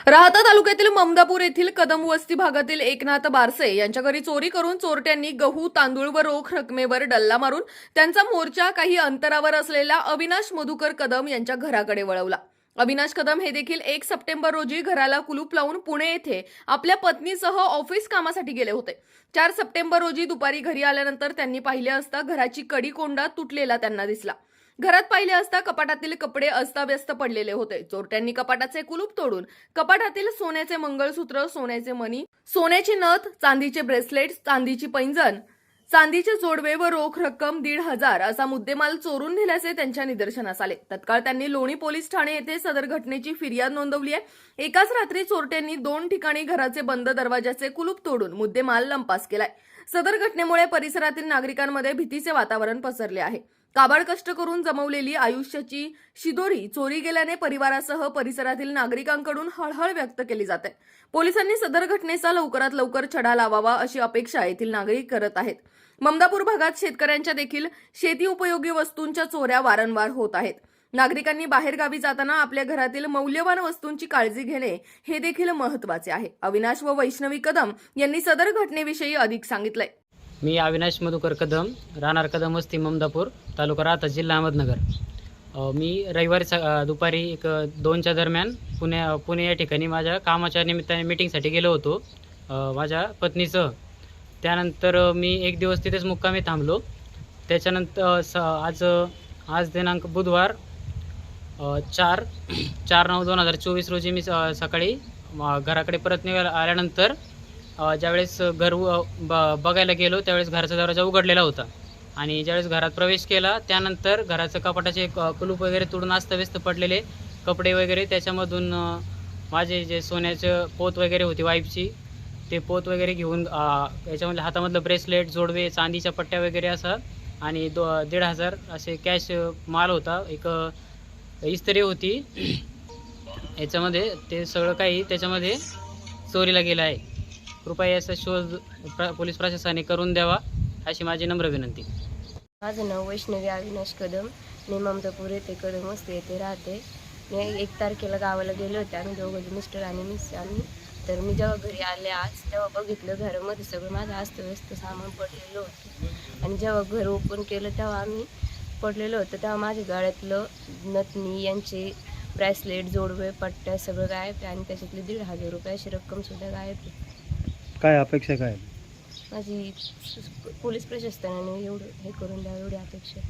राहता तालुक्यातील ममदापूर येथील कदम वस्ती भागातील एकनाथ बारसे यांच्या घरी चोरी करून चोरट्यांनी गहू तांदूळ व रोख रकमेवर डल्ला मारून त्यांचा मोर्चा काही अंतरावर असलेला अविनाश मधुकर कदम यांच्या घराकडे वळवला। अविनाश कदम हे देखील 1 सप्टेंबर रोजी घराला कुलूप लावून पुणे येथे आपल्या पत्नीसह ऑफिस कामासाठी गेले होते। 4 सप्टेंबर रोजी दुपारी घरी आल्यानंतर त्यांनी पाहिले असता घराची कडी कोंडा तुटलेला त्यांना दिसला। घरात पाहिले असता कपाटातील कपडे अस्ताव्यस्त पडलेले होते। चोरट्यांनी कपाटाचे कुलूप तोडून कपाटातील सोन्याचे मंगळसूत्र, सोन्याचे मणी, सोन्याची नथ, चांदीचे ब्रेसलेट, चांदीची पैंजण, चांदीचे जोडवे व रोख रक्कम 1,500 असा मुद्देमाल चोरून नेल्याचे त्यांच्या निदर्शनास आले। तत्काळ त्यांनी लोणी पोलीस ठाणे येथे सदर घटनेची फिर्याद नोंदवली आहे। एकाच रात्री चोरट्यांनी 2 ठिकाणी घराचे बंद दरवाजाचे कुलूप तोडून मुद्देमाल लंपास केलाय। सदर घटनेमुळे परिसरातील नागरिकांमध्ये भीतीचे वातावरण पसरले आहे। काबाड कष्ट करून जमवलेली आयुष्याची शिदोरी चोरी गेल्याने परिवारासह परिसरातील नागरिकांकडून हळहळ व्यक्त केली जाते। पोलिसांनी सदर घटनेचा लवकरात लवकर छडा लावावा अशी अपेक्षा येथील नागरिक करत आहेत। ममदापूर भागात शेतकऱ्यांच्या देखील शेती उपयोगी वस्तूंच्या चोऱ्या वारंवार होत आहेत। नागरिकांनी बाहेरगावी जाताना आपल्या घरातील मौल्यवान वस्तूंची काळजी घेणे हे देखील महत्त्वाचे आहे। अविनाश व वैष्णवी कदम यांनी सदर घटनेविषयी अधिक सांगितले। मी अविनाश मधुकर कदम, राहणार कदम वस्ती ममदापूर, तालुका राहता, जिल्हा अहमदनगर। मी रविवारी दुपारी 2च्या दरम्यान पुणे या ठिकाणी माझ्या कामाच्या निमित्ताने मीटिंगसाठी गेलो होतो माझ्या पत्नीसह। त्यानंतर मी 1 दिवस तिथेच मुक्कामी थांबलो। त्याच्यानंतर आज दिनांक बुधवार 4/9/2024 रोजी मी सकाळी घराकडे परत आल्यानंतर ज्यावेळेस घर बघायला गेलो त्यावेळेस घराचा दरवाजा उघडलेला होता आणि ज्यावेळेस घरात प्रवेश केला त्यानंतर घराचं कपाटाचे कुलूप वगैरे तोडून अस्ताव्यस्त पडलेले कपडे वगैरे, त्याच्यामधून माझे जे सोन्याचं पोत वगैरे होती वाईफची, ते पोत वगैरे घेऊन याच्यामधलं हातामधलं ब्रेसलेट, जोडवे, चांदीच्या पट्ट्या वगैरे असं आणि 1,500 असे कॅश माल होता। एक इस्त्री होती याच्यामध्ये, ते सगळं काही त्याच्यामध्ये चोरीला गेलं आहे। कृपया याचा शोध पोलीस प्रशासनाने करून द्यावा अशी माझी नम्र विनंती। माझं नाव वैष्णवी अविनाश कदम, मी ममदापूर येथे कदम वस्ती येथे राहते। मी 1 तारखेला गावाला गेले होते, आम्ही दोघं, मिस्टर आणि मिस आम्ही। तर मी जेव्हा घरी आले आज तेव्हा बघितलं घरामध्ये सगळं माझं अस्तव्यस्त सामान पडलेलं होतं आणि जेव्हा घर ओपन केलं तेव्हा आम्ही पडलेलं होतं तेव्हा माझ्या गळ्यातलं नथनी, यांचे ब्रेसलेट, जोडवे, पट्ट्या सगळं गायब आहे आणि त्याच्यातले 1,500 रुपये अशी रक्कमसुद्धा गायब आहे। काय अपेक्षा काय माझी पोलीस प्रशासनाने एवढं हे करून द्यावं एवढी अपेक्षा।